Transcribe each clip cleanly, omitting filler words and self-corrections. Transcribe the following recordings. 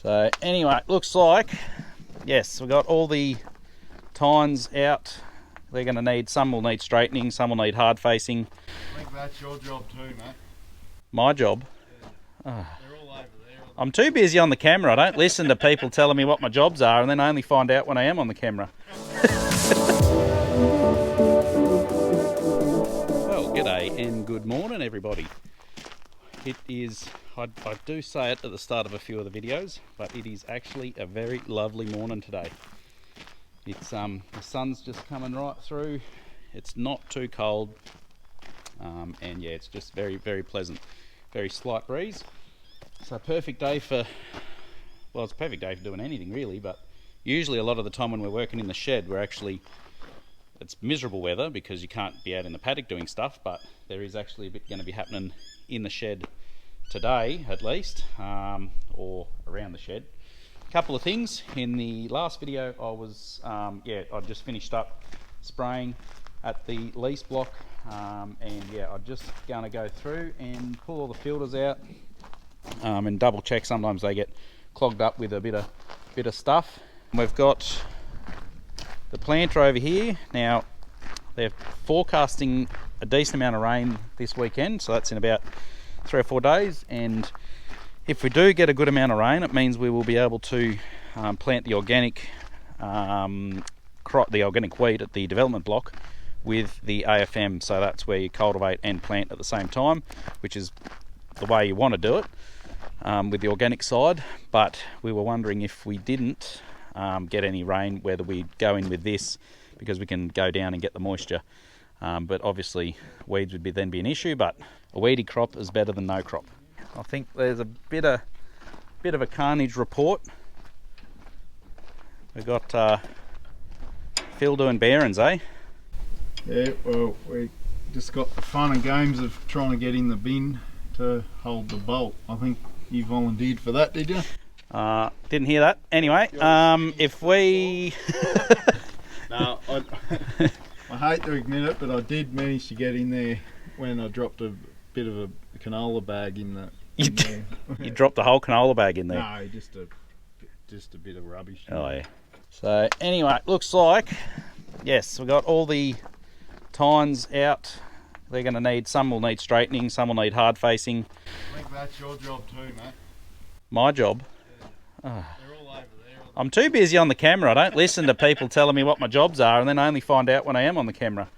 So anyway, it looks like, yes, we've got all the tines out. They're going to need, some will need straightening, some will need hard facing. I think that's your job too, mate. My job? Yeah. They're all over there. I'm too busy on the camera. I don't listen to people telling me what my jobs are, and then I only find out when I am on the camera. Well, g'day and good morning, everybody. It is, I do say it at the start of a few of the videos, but it is actually a very lovely morning today. It's the sun's just coming right through. It's not too cold, and yeah, it's just very, very pleasant. Very slight breeze. So perfect day for, well, it's a perfect day for doing anything really, but usually a lot of the time when we're working in the shed, it's miserable weather because you can't be out in the paddock doing stuff, but there is actually a bit going to be happening in the shed today at least, or around the shed. A couple of things. In the last video I just finished up spraying at the lease block, and yeah, I'm just going to go through and pull all the filters out, and double check. Sometimes they get clogged up with a bit of stuff. We've got the planter over here. Now they're forecasting a decent amount of rain this weekend, so that's in about 3 or 4 days, and if we do get a good amount of rain, it means we will be able to plant the organic the organic wheat at the development block with the AFM. So that's where you cultivate and plant at the same time, which is the way you want to do it with the organic side. But we were wondering if we didn't get any rain, whether we'd go in with this, because we can go down and get the moisture. But obviously weeds would then be an issue, but a weedy crop is better than no crop. I think there's a bit of a carnage report. We've got Phil doing bearings, eh? Yeah, well, we just got the fun and games of trying to get in the bin to hold the bolt. I think you volunteered for that, did you? Didn't hear that. Anyway, if we... No, I hate to admit it, but I did manage to get in there when I dropped a bit of a canola bag in the... You dropped the whole canola bag in there? No, just a bit of rubbish. Oh yeah. So anyway, it looks like, yes, we've got all the tines out. They're going to need, some will need straightening, some will need hard facing. I think that's your job too, mate. My job? Yeah. They're all over there. I'm too busy on the camera. I don't listen to people telling me what my jobs are, and then I only find out when I am on the camera.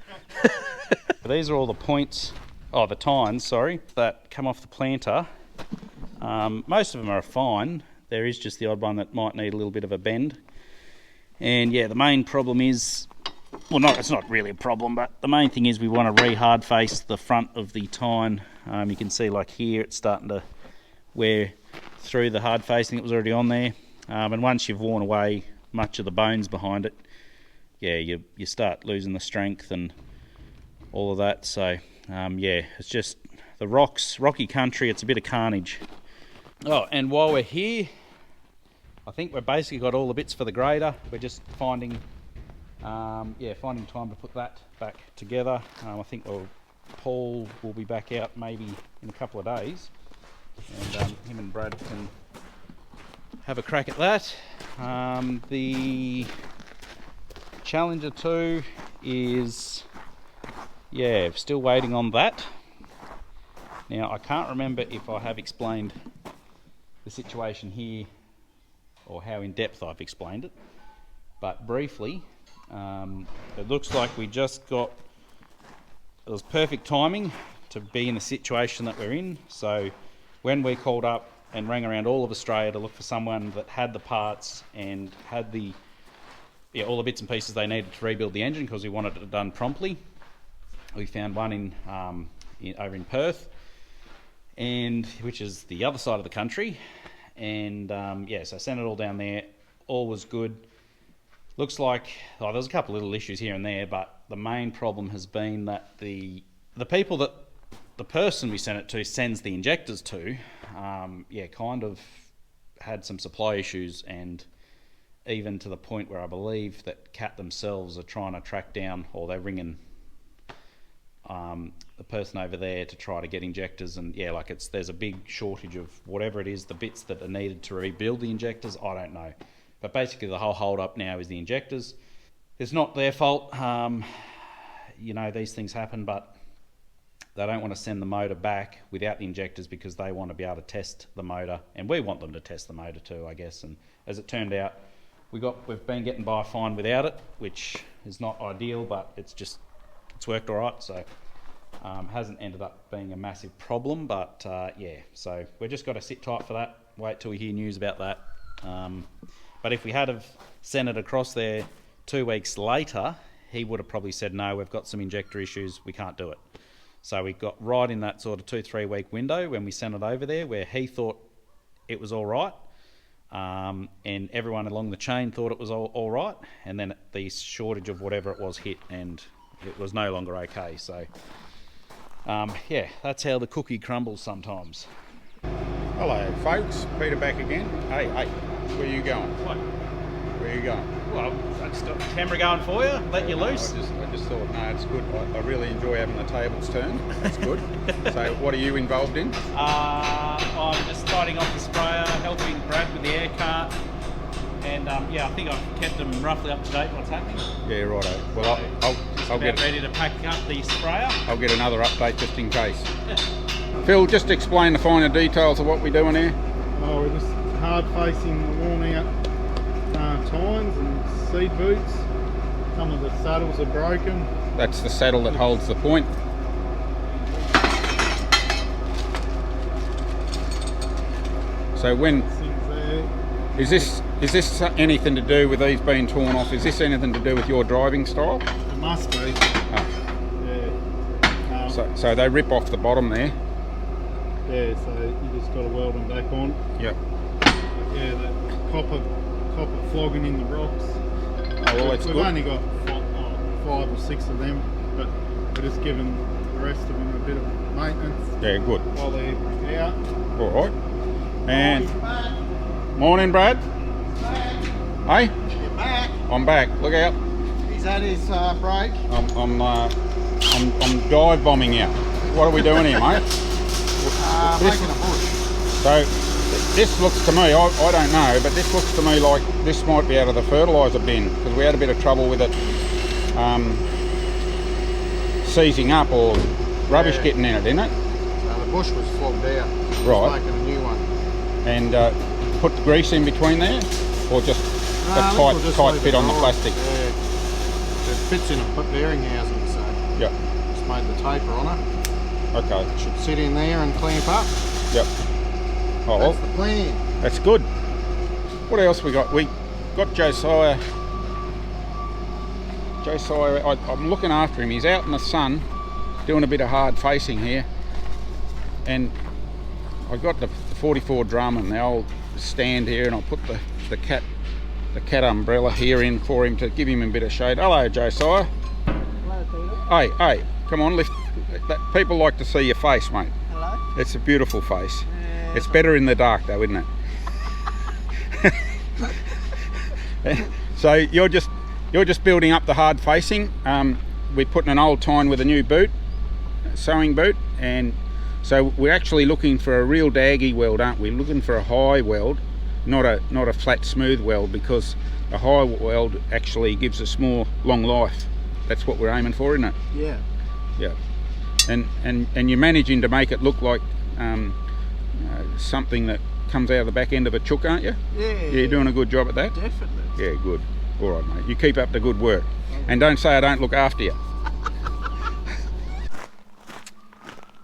These are all the points, the tines, sorry, that come off the planter. Most of them are fine. There is just the odd one that might need a little bit of a bend. And yeah, the main problem is, well, it's not really a problem, but the main thing is we want to re-hard face the front of the tine. You can see like here it's starting to wear through the hard facing that was already on there. And once you've worn away much of the bones behind it, yeah, you start losing the strength and all of that. So yeah, it's just the rocky country, it's a bit of carnage. Oh, and while we're here, I think we've basically got all the bits for the grader. We're just finding time to put that back together. I think Paul will be back out maybe in a couple of days, and him and Brad can have a crack at that. The Challenger 2 is, yeah, still waiting on that. Now I can't remember if I have explained the situation here or how in depth I've explained it, but briefly, it looks like we just got, it was perfect timing to be in the situation that we're in. So when we called up and rang around all of Australia to look for someone that had the parts and had all the bits and pieces they needed to rebuild the engine, because we wanted it done promptly, we found one over in Perth, and which is the other side of the country. And yeah, so I sent it all down there. All was good. Looks like there's a couple of little issues here and there, but the main problem has been that the people that the person we sent it to sends the injectors to, kind of had some supply issues, and even to the point where I believe that Cat themselves are trying to track down, or they're ringing the person over there to try to get injectors, and yeah, like there's a big shortage of whatever it is, the bits that are needed to rebuild the injectors. I don't know, but basically the whole hold up now is the injectors. It's not their fault. You know, these things happen, but they don't want to send the motor back without the injectors because they want to be able to test the motor, and we want them to test the motor too, I guess. And as it turned out, we've been getting by fine without it, which is not ideal, but it's worked all right. So hasn't ended up being a massive problem, but yeah. So we've just got to sit tight for that. Wait till we hear news about that. But if we had have sent it across there 2 weeks later, he would have probably said, no, we've got some injector issues, we can't do it. So we got right in that sort of 2-3 week window when we sent it over there, where he thought it was all right, and everyone along the chain thought it was all right, and then the shortage of whatever it was hit, and it was no longer okay. So yeah, that's how the cookie crumbles sometimes. Hello folks, Peter back again. Hey, where you going? What? Where you going? Well, I just got the camera going for you, let you loose. I just thought, no, it's good. I really enjoy having the tables turned. That's good. So what are you involved in? I'm just starting off the sprayer, helping Brad with the air cart, and yeah, I think I've kept them roughly up to date what's happening. Yeah, righto. Well, I'll get ready to pack up the sprayer. I'll get another update just in case. Phil, just explain the finer details of what we're doing here. Oh, we're just hard facing the worn out tines and seed boots. Some of the saddles are broken. That's the saddle that holds the point. So when is this anything to do with these being torn off? Is this anything to do with your driving style? It must be. Oh. Yeah. So they rip off the bottom there. Yeah, so you just got to weld them back on. Yep. Yeah, that copper flogging in the rocks. Oh, well, that's We've good. only got 5 or 6 of them, but we're just giving the rest of them a bit of maintenance. Yeah, good. While they're out. All right. And morning, Brad. Hey, You're back. I'm back. Look out. He's had his break. I'm dive bombing out. What are we doing here, mate? Making a bush. So this looks to me, I don't know, but this looks to me like this might be out of the fertiliser bin, because we had a bit of trouble with it seizing up or rubbish getting in it, didn't it? So the bush was flogged out. Right. Making a new one. And put the grease in between there, or just a tight fit on the plastic? Yeah. It fits in a bearing housing, so Yep. just made the taper on it. Okay. It should sit in there and clamp up. Yep. Oh, well, That's the plan. that's good. What else we got? We got Josiah. I'm looking after him. He's out in the sun doing a bit of hard facing here, and I got the 44 drum and the old stand here, and I'll put the cat umbrella here in for him to give him a bit of shade. Hello, Josiah. Hello, Peter. Hey, come on, lift. People like to see your face, mate. Hello. It's a beautiful face. Yeah, It's better in the dark though, isn't it? So you're just building up the hard facing. We're putting an old Tine with a new boot, sewing boot, and so we're actually looking for a real daggy weld, aren't we? Looking for a high weld, not a flat smooth weld, because a high weld actually gives us more long life. That's what we're aiming for, isn't it? Yeah. Yeah. And you're managing to make it look like something that comes out of the back end of a chook, aren't you? Yeah. Yeah, you're doing a good job at that? Definitely. Yeah, good. All right, mate. You keep up the good work. And don't say I don't look after you.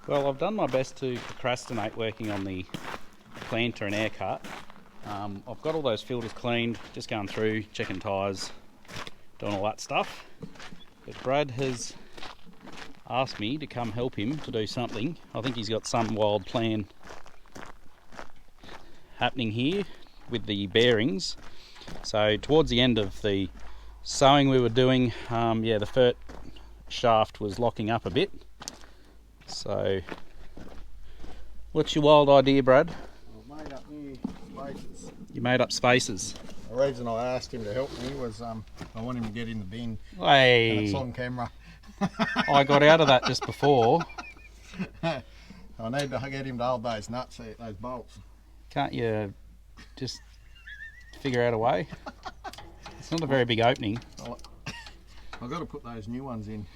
Well, I've done my best to procrastinate working on the planter and air cart. I've got all those filters cleaned, just going through, checking tyres, doing all that stuff. But Brad has asked me to come help him to do something. I think he's got some wild plan happening here with the bearings. So towards the end of the sewing we were doing, yeah, the fert shaft was locking up a bit. So what's your wild idea, Brad? I made up new spaces. You made up spaces. The reason I asked him to help me was I want him to get in the bin. Hey. And it's on camera. I got out of that just before. I need to get him to hold those nuts, those bolts. Can't you just figure out a way? It's not a very big opening. I've got to put those new ones in.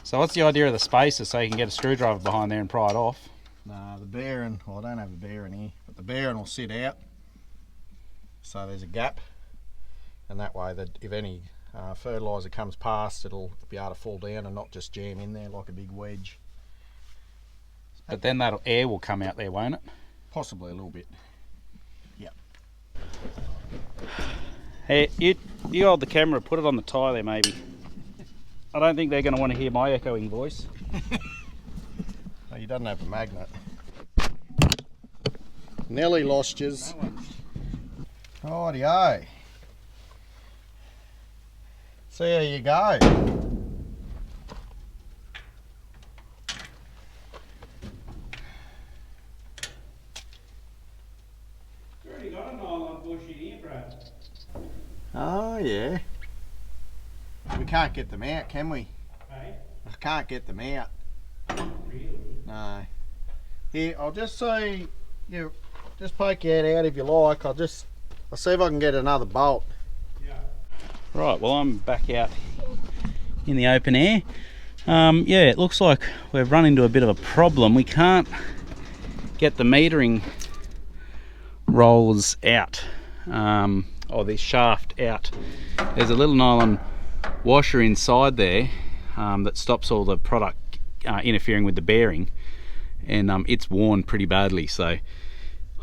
So what's the idea of the spacer so you can get a screwdriver behind there and pry it off? No, the bearing, well, I don't have a bearing here, but the bearing will sit out. So there's a gap. And that way, that if any fertiliser comes past, it'll be able to fall down and not just jam in there like a big wedge. But then that air will come out there, won't it? Possibly a little bit. Yep. Hey, you hold the camera, put it on the tyre there maybe. I don't think they're going to want to hear my echoing voice. No, you doesn't have a magnet. Nelly lost yours. Rightio. See how you go. You've already got a nylon bush in here, Brad. Oh yeah. We can't get them out, can we? Hey? I can't get them out. Really? No. Here, I'll just say, you just poke your head out if you like. I'll see if I can get another bolt. Yeah. Right, well I'm back out in the open air. Yeah, it looks like we've run into a bit of a problem. We can't get the metering rollers out, or this shaft out. There's a little nylon washer inside there that stops all the product interfering with the bearing, and it's worn pretty badly, so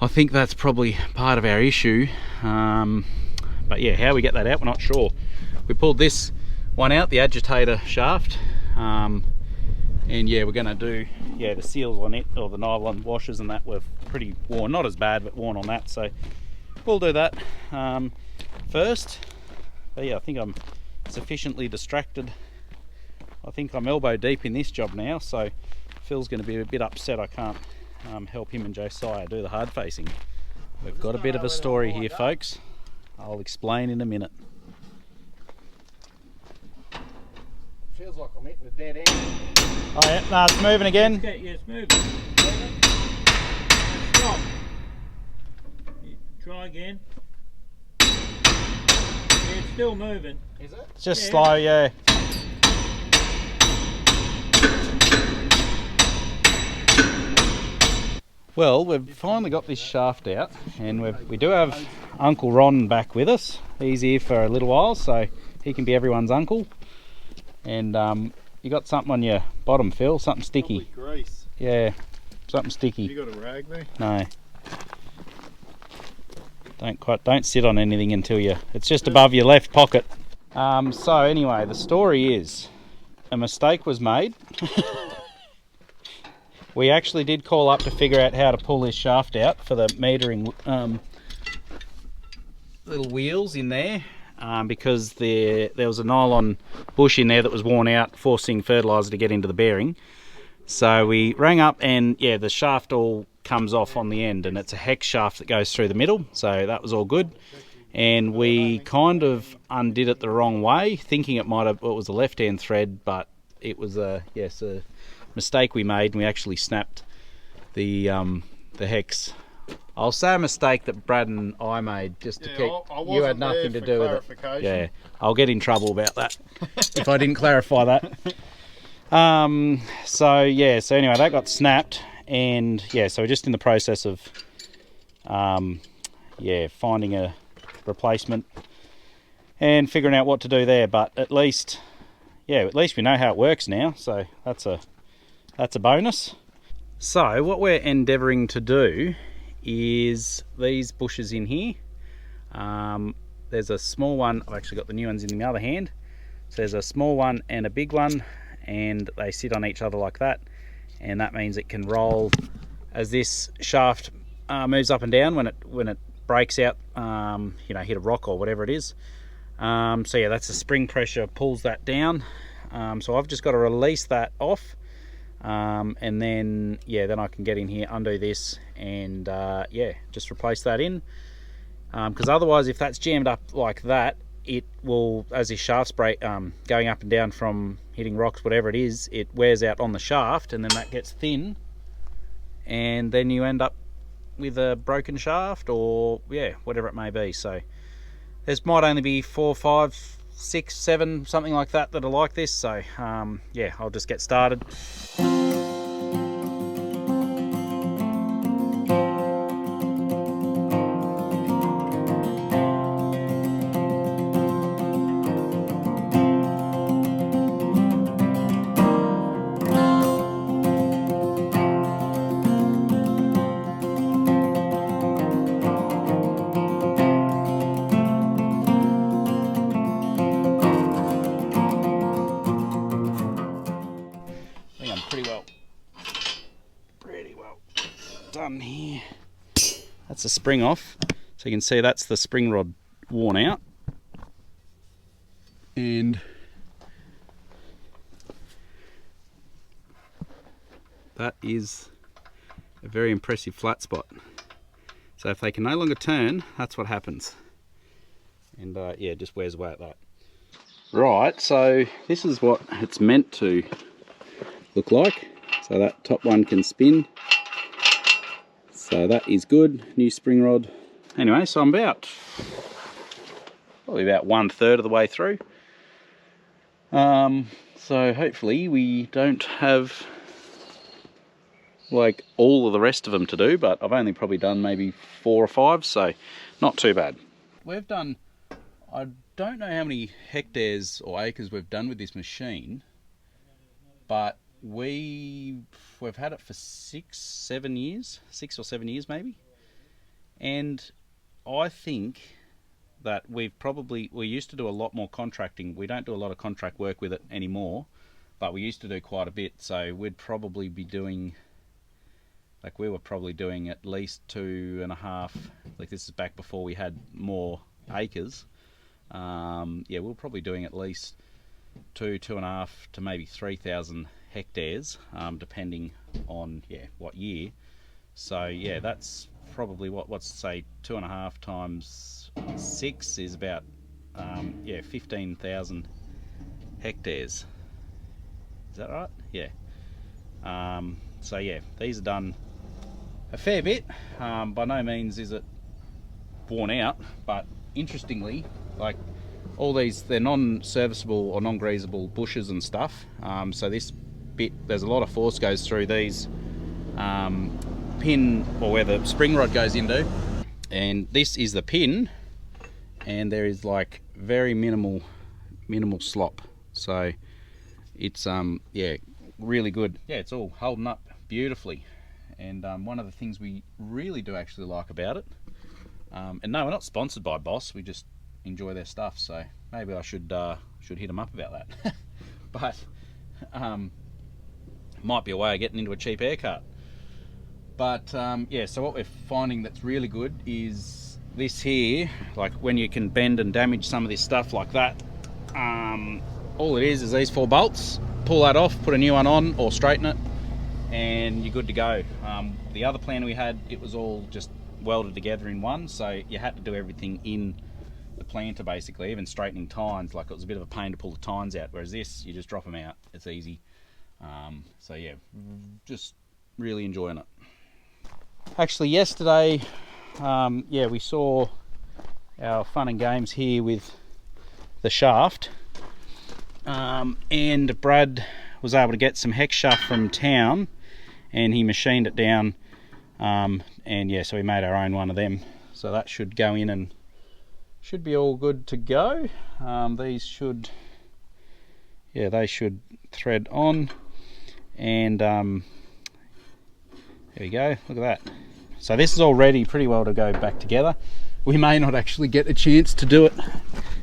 I think that's probably part of our issue. But yeah, how we get that out, we're not sure. We pulled this one out, the agitator shaft, and yeah, we're going to do the seals on it, or the nylon washers, and that were pretty worn, not as bad but worn on that, so we'll do that first. But yeah, I think I'm sufficiently distracted. I think I'm elbow deep in this job now, so Phil's going to be a bit upset I can't help him and Josiah do the hard facing. We've got a bit of a story here, folks. I'll explain in a minute. Feels like I'm hitting a dead end. Oh yeah, no, it's moving again. Okay, yeah, it's moving. Stop. Try again. Yeah, it's still moving. Is it? It's just Yeah. slow, yeah. Well, we've finally got this shaft out, and we do have Uncle Ron back with us. He's here for a little while, so he can be everyone's uncle. And you got something on your bottom, Phil? Something sticky? Probably grease. Yeah, something sticky. You got a rag there? No. Don't sit on anything until it's just above your left pocket. So anyway, the story is a mistake was made. We actually did call up to figure out how to pull this shaft out for the metering little wheels in there, because there was a nylon bush in there that was worn out, forcing fertiliser to get into the bearing. So we rang up, and yeah, the shaft all comes off on the end, and it's a hex shaft that goes through the middle, so that was all good. And we kind of undid it the wrong way, thinking it was a left-hand thread, but it was a mistake we made, and we actually snapped the hex. I'll say a mistake that Brad and I made, just to keep. You had nothing to do with it. Yeah, I'll get in trouble about that if I didn't clarify that. So anyway, that got snapped, and yeah, so we're just in the process of finding a replacement and figuring out what to do there. But at least we know how it works now, so that's a bonus. So what we're endeavouring to do is these bushes in here. There's a small one. I've actually got the new ones in the other hand. So there's a small one and a big one, and they sit on each other like that, and that means it can roll as this shaft moves up and down when it breaks out, hit a rock or whatever it is. So yeah, that's the spring pressure pulls that down. So I've just got to release that off, and then I can get in here, undo this, and just replace that in. Because otherwise, if that's jammed up like that, it will, as this shaft's going up and down from hitting rocks, whatever it is, it wears out on the shaft, and then that gets thin, and then you end up with a broken shaft, or yeah, whatever it may be. So there might only be 4, 5, 6, 7, something like that are like this. So yeah, I'll just get started. Pretty well done here. That's the spring off, so you can see that's the spring rod worn out, and that is a very impressive flat spot. So if they can no longer turn, that's what happens. And yeah, it just wears away at that. Right, so this is what it's meant to look like. So that top one can spin. So that is good, new spring rod. Anyway, so I'm probably about 1/3 of the way through. So hopefully we don't have like all of the rest of them to do, but I've only probably done maybe 4 or 5, so not too bad. We've done, I don't know how many hectares or acres we've done with this machine, but we've had it for 6 or 7 years maybe, and I think that we used to do a lot more contracting. We don't do a lot of contract work with it anymore, but we used to do quite a bit. So we'd probably be doing, like we were probably doing at least 2.5, like this is back before we had more acres. Yeah, we're probably doing at least 2.5 to maybe 3,000 hectares, depending on what year. So yeah, that's probably what's say 2.5 times 6 is about 15,000 hectares. Is that right? Yeah. So yeah, these are done a fair bit. By no means is it worn out, but interestingly, like all these, they're non-serviceable or non-greasable bushes and stuff. So this bit, there's a lot of force goes through these pin, or where the spring rod goes into, and this is the pin, and there is like very minimal slop. So it's yeah, really good. Yeah, it's all holding up beautifully. And one of the things we really do actually like about it, and no, we're not sponsored by Boss, we just enjoy their stuff, so maybe I should hit them up about that. But might be a way of getting into a cheap haircut. But yeah, so what we're finding that's really good is this here, like when you can bend and damage some of this stuff like that, all it is these 4 bolts. Pull that off, put a new one on, or straighten it, and you're good to go. The other plan we had, it was all just welded together in one, so you had to do everything in the planter basically, even straightening tines. Like it was a bit of a pain to pull the tines out, whereas this, you just drop them out, it's easy. So yeah, just really enjoying it. Actually yesterday, yeah, we saw our fun and games here with the shaft, and Brad was able to get some hex shaft from town, and he machined it down, and yeah, so we made our own one of them. So that should go in and should be all good to go. These should, yeah, they should thread on, and there we go, look at that. So this is all ready pretty well to go back together. We may not actually get a chance to do it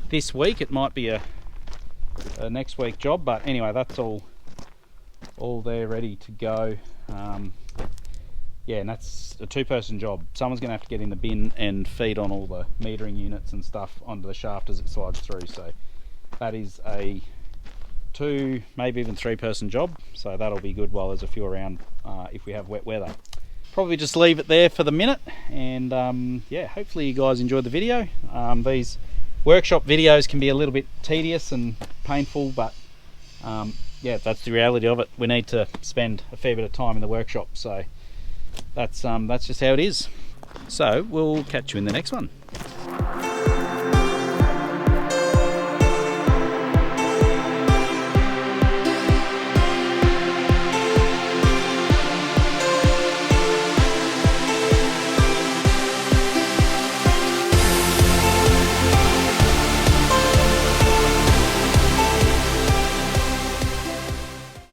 this week, it might be a next week job, but anyway, that's all there ready to go. Yeah, and that's a 2-person job. Someone's gonna have to get in the bin and feed on all the metering units and stuff onto the shaft as it slides through. So that is a 2, maybe even 3-person job. So that'll be good while there's a few around if we have wet weather. Probably just leave it there for the minute, and yeah, hopefully you guys enjoyed the video. These Workshop videos can be a little bit tedious and painful, but yeah, that's the reality of it. We need to spend a fair bit of time in the workshop, so that's just how it is. So we'll catch you in the next one.